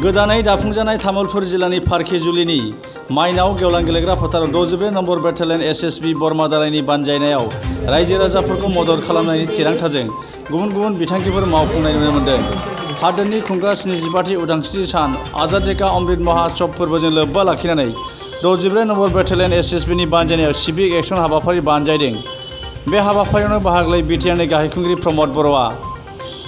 गोदानै दाफुंजानाय तामुलपुर जिल्लानि फारखेजुलिनि माइनाव गेवलां गेलेग्रा फोथाराव 64 नम्बर बेटालियन एसएसबि बरमा दालायनि बानजायनायाव रायजो राजाफोरखौ मदद खालामनायनि थिरांथाजों गुबुन गुबुन बिथांखिफोर मावफुंनाय नुनो मोन्दों। हादोरनि खुंगा 75थि उदांस्रि सान आजादी का अमृत महोत्सव फोरबोजों लोब्बा लाखिनानै 64 नम्बर बेटालियन एसएसबिनि बानजायनायाव सिभिक एक्शन हाबाफारि बानजायदों। बे हाबाफारियावनो बाहागो लायै बिटिआरनि गाहाय खुंगिरि प्रमद बर'आ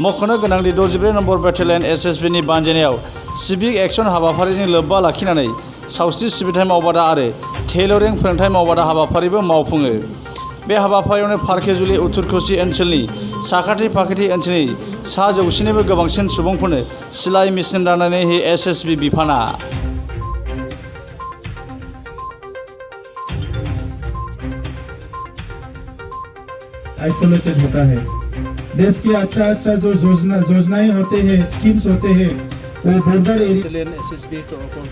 मख'नो गोनांदि 64 नम्बर बेटालियन एसएसबिनि बानजायनायाव सिभिक एक्शन हाबाफारिजों लोब्बा लाखिनानै सावस्रि सिबिथाय मावबादा आरो टेलरिं फोरोंथाय मावबादा हाबाफारिबो मावफुङो। बे हाबाफारियावनो फारखेजुलि उत्तर कोसि ओनसोलनि साखाथि फाखाथि ओनसोलनि 100निबो गोबांसिन सुबुंफोरनो सिलाइ मेसिन राननानै होयो एसएसबि बिफाना। आइसोलेटेड होता है। देश की अच्छा जो योजनाएं होते हैं, स्कीम्स होते हैं, वो बॉर्डर एरिया एसएसबी तरफर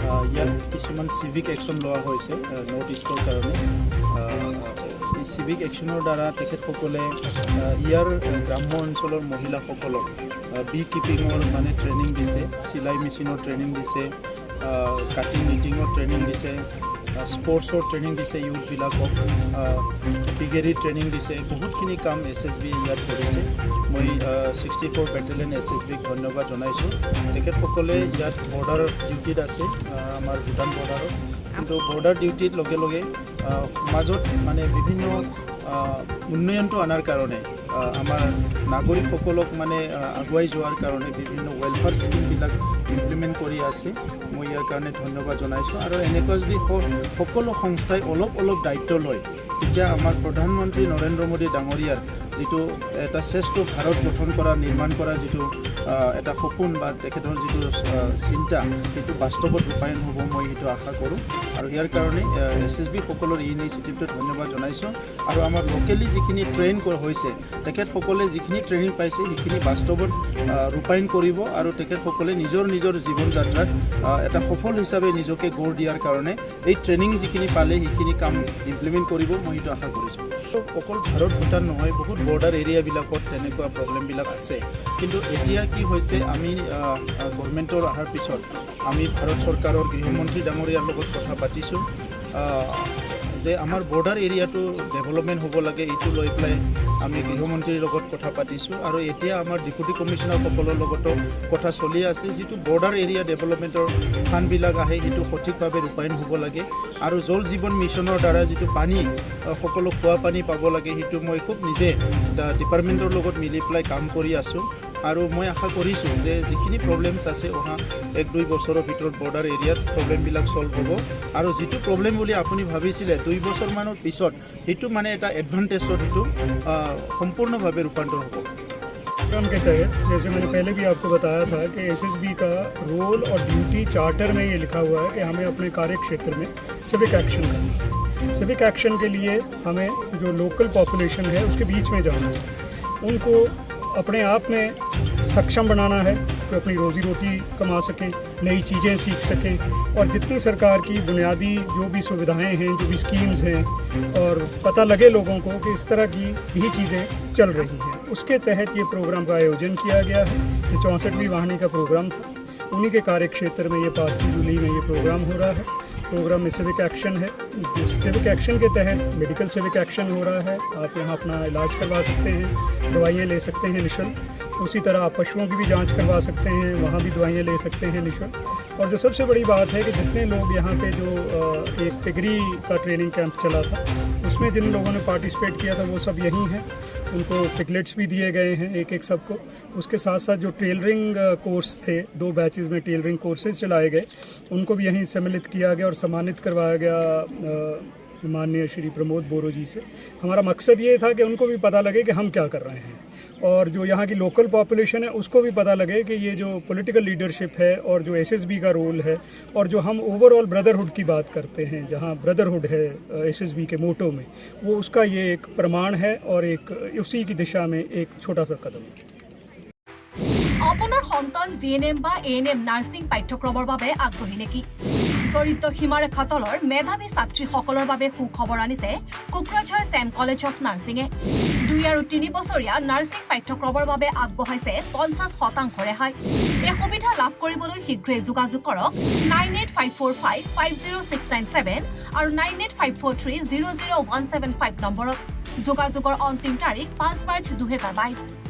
ইয়াত কিছুমান সিভিক একশন লোৱা হৈছে নৰ্থ ইষ্টৰ কাৰণে। এই সিভিক একশনৰ দ্বাৰা তেখেতসকলে ইয়াৰ গ্ৰাম্য অঞ্চলৰ মহিলাসকলক বি কিপিঙৰ মানে ট্ৰেইনিং দিছে, চিলাই মেচিনৰ ট্ৰেইনিং দিছে, কাটিং নিটিঙৰ ট্ৰেইনিং দিছে, স্পৰ্টছৰ ট্ৰেইনিং দিছে, ইউথবিলাকক পিগেৰী ট্ৰেইনিং দিছে। বহুতখিনি কাম এছএছবি ইয়াত কৰিছে। মই 64 বেটেলিয়ন এছএছবিক ধন্যবাদ জনাইছোঁ। তেখেতসকলে ইয়াত বৰ্ডাৰ ডিউটিত আছে, আমাৰ ভূটান বৰ্ডাৰত। কিন্তু বৰ্ডাৰ ডিউটিত লগে লগে সমাজত মানে বিভিন্ন উন্নয়নটো অনাৰ কাৰণে আমাৰ নাগৰিকসকলক মানে আগুৱাই যোৱাৰ কাৰণে বিভিন্ন ৱেলফেয়াৰ স্কিমবিলাক ইমপ্লিমেণ্ট কৰি আছে। মই ইয়াৰ কাৰণে ধন্যবাদ জনাইছোঁ। আৰু এনেকুৱা যদি সকলো সংস্থাই অলপ অলপ দায়িত্ব লয়, তেতিয়া আমাৰ প্ৰধানমন্ত্ৰী নৰেন্দ্ৰ মোদী ডাঙৰীয়াৰ যিটো এটা শ্ৰেষ্ঠ ভাৰত গঠন কৰা নিৰ্মাণ কৰা যিটো এটা সপোন বা তেখেতৰ যিটো চিন্তা, সেইটো বাস্তৱত ৰূপায়ণ হ'ব, মই সেইটো আশা কৰোঁ। আৰু ইয়াৰ কাৰণে এছএছবি সকলৰ এই ইনিচিয়েটিভটোত ধন্যবাদ জনাইছোঁ। আৰু আমাৰ লোকেলি যিখিনি ট্ৰেইন হৈছে, তেখেতসকলে যিখিনি ট্ৰেইনিং পাইছে সেইখিনি বাস্তৱত ৰূপায়ণ কৰিব আৰু তেখেতসকলে নিজৰ জীৱন যাত্ৰাত এটা সফল হিচাপে নিজকে গঢ় দিয়াৰ কাৰণে এই ট্ৰেইনিং যিখিনি পালে সেইখিনি কাম ইমপ্লিমেণ্ট কৰিব, মই সেইটো আশা কৰিছোঁ। অকল ভাৰত ভূটান নহয়, বহুত বৰ্ডাৰ এৰিয়াবিলাকত তেনেকুৱা প্ৰব্লেমবিলাক আছে। কিন্তু এতিয়া কি হৈছে, আমি গভৰ্ণমেণ্টৰ অহাৰ পিছত আমি ভাৰত চৰকাৰৰ গৃহমন্ত্ৰী ডাঙৰীয়াৰ লগত কথা পাতিছোঁ যে আমাৰ বৰ্ডাৰ এৰিয়াটো ডেভেলপমেণ্ট হ'ব লাগে। এইটো লৈ পেলাই আমি গৃহমন্ত্ৰীৰ লগত কথা পাতিছোঁ। আৰু এতিয়া আমাৰ ডেপুটি কমিশ্যনাৰসকলৰ লগতো কথা চলি আছে। যিটো বৰ্ডাৰ এৰিয়া ডেভেলপমেণ্টৰ ফাণ্ডবিলাক আহে, সেইটো সঠিকভাৱে ৰূপায়ণ হ'ব লাগে। আৰু জল জীৱন মিছনৰ দ্বাৰা যিটো পানী সকলো খোৱা পানী পাব লাগে, সেইটো মই খুব নিজে ডিপাৰ্টমেণ্টৰ লগত মিলি পেলাই কাম কৰি আছোঁ। আৰু মই আশা কৰিছোঁ যে যিখিনি প্ৰব্লেমছ আছে, অহা 1-2 বছৰৰ ভিতৰত বৰ্ডাৰ এৰিয়াত প্ৰব্লেমবিলাক ছল্ভ হ'ব। আৰু যিটো প্ৰব্লেম বুলি আপুনি ভাবিছিলে 2 বছৰমানৰ পিছত, সেইটো মানে এটা এডভান্টেজত সেইটো সম্পূৰ্ণভাৱে ৰূপান্তৰ হ'ব। प्रोग्राम के तहत जैसे मैंने पहले भी आपको बताया था कि एसएसबी का रोल और ड्यूटी चार्टर में ये लिखा हुआ है कि हमें अपने कार्य क्षेत्र में सिविक एक्शन करना है। सिविक एक्शन के लिए हमें जो लोकल पॉपुलेशन है उसके बीच में जाना है, उनको अपने आप में सक्षम बनाना है कि अपनी रोज़ी रोटी कमा सकें, नई चीज़ें सीख सकें, और जितनी सरकार की बुनियादी जो भी सुविधाएं हैं, जो भी स्कीम्स हैं, और पता लगे लोगों को कि इस तरह की ही चीज़ें चल रही हैं। उसके तहत ये प्रोग्राम का आयोजन किया गया है। ये 64वीं वाहिनी का प्रोग्राम था। उन्हीं के कार्य क्षेत्र में ये फारखेजुली में ये प्रोग्राम हो रहा है। प्रोग्राम में सिविक एक्शन है। सिविक एक्शन के तहत मेडिकल सिविक एक्शन हो रहा है। आप यहाँ अपना इलाज करवा सकते हैं, दवाइयाँ ले सकते हैं निःशुल्क। उसी तरह आप पशुओं की भी जांच करवा सकते हैं, वहाँ भी दवाइयाँ ले सकते हैं निःशुल्क। और जो सबसे बड़ी बात है कि जितने लोग यहाँ पे जो एक पिगरी का ट्रेनिंग कैंप चला था, उसमें जिन लोगों ने पार्टिसिपेट किया था वो सब यहीं हैं। उनको पिगलेट्स भी दिए गए हैं एक सबको। उसके साथ साथ जो टेलरिंग कोर्स थे, 2 बैचेस में टेलरिंग कोर्सेज चलाए गए, उनको भी यहीं सम्मिलित किया गया और सम्मानित करवाया गया माननीय श्री प्रमोद बोरो जी से। हमारा मकसद ये था कि उनको भी पता लगे कि हम क्या कर रहे हैं, और जो यहाँ की लोकल पॉपुलेशन है उसको भी पता लगे कि ये जो पॉलिटिकल लीडरशिप है और जो एसएसबी का रोल है, और जो हम ओवरऑल ब्रदरहुड की बात करते हैं, जहाँ ब्रदरहुड है एसएसबी के मोटो में, वो उसका ये एक प्रमाण है और एक उसी की दिशा में एक छोटा सा कदम है। আপোনাৰ সন্তান জিএনএম বা এএনএম নাৰ্ছিং পাঠ্যক্ৰমৰ বাবে আগ্ৰহী নেকি? দৰিদ্ৰ সীমাৰেখা তলৰ মেধাৱী ছাত্ৰীসকলৰ বাবে সুখবৰ আনিছে কোকৰাঝাৰ ছেম কলেজ অফ নাৰ্ছিঙে 2 আৰু 3 বছৰীয়া নাৰ্ছিং পাঠ্যক্ৰমৰ বাবে আগবঢ়াইছে 50% ৰেহাই এই সুবিধা লাভ কৰিবলৈ শীঘ্ৰেই যোগাযোগ কৰক 9854550697 আৰু 9854300175 নম্বৰত যোগাযোগৰ অন্তিম তাৰিখ 5 মাৰ্চ 2022